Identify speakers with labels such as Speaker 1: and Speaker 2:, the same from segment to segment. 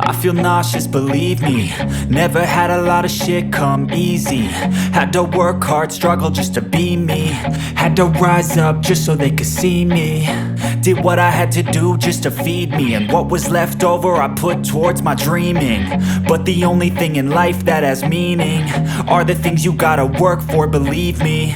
Speaker 1: I feel nauseous, believe me. Never had a lot of shit come easy. Had to work hard, struggle just to be me. Had to rise up just so they could see me. Did what I had to do just to feed me, and what was left over I put towards my dreaming. But the only thing in life that has meaning are the things you gotta work for, believe me.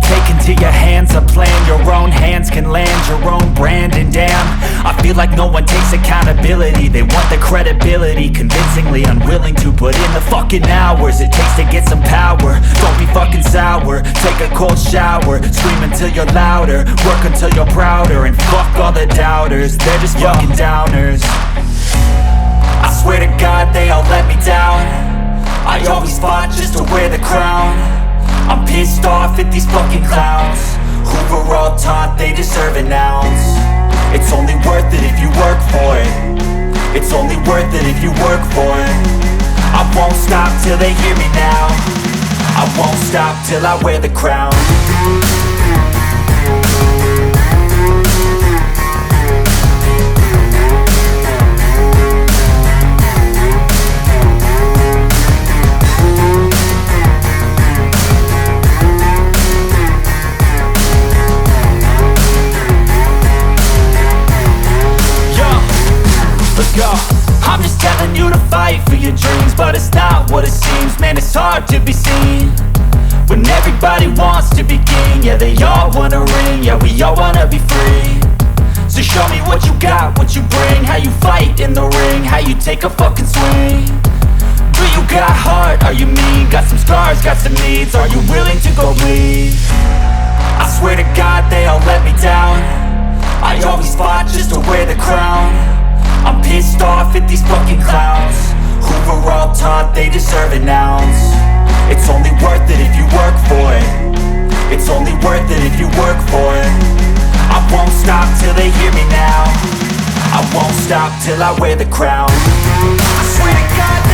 Speaker 1: Take into your hands a plan, your own hands can land your own brand. And damn, I feel like no one takes accountability. They want the credibility, convincingly unwilling to put in the fucking hours it takes to get some power. Don't be fucking sour, take a cold shower. Scream until you're louder, work until you're prouder. And fuck all the doubters, they're just fucking downers. I swear to God they all let me down. I always fought just to wear the crown. I'm pissed off at these fucking clowns who were all taught they deserve an ounce. It's only worth it if you work for it. It's only worth it if you work for it. I won't stop till they hear me now. I won't stop till I wear the crown. I'm just telling you to fight for your dreams, but it's not what it seems. Man, it's hard to be seen when everybody wants to be king. Yeah, they all wanna ring, yeah, we all wanna be free. So show me what you got, what you bring, how you fight in the ring, how you take a fucking swing. Do you got heart, are you mean? Got some scars, got some needs, are you willing to go bleed? I swear to God they all let me down. I always fought just to wear the crown. I'm pissed off at these fucking clowns who were all taught they deserve an ounce. It's only worth it if you work for it. It's only worth it if you work for it. I won't stop till they hear me now. I won't stop till I wear the crown. I swear to God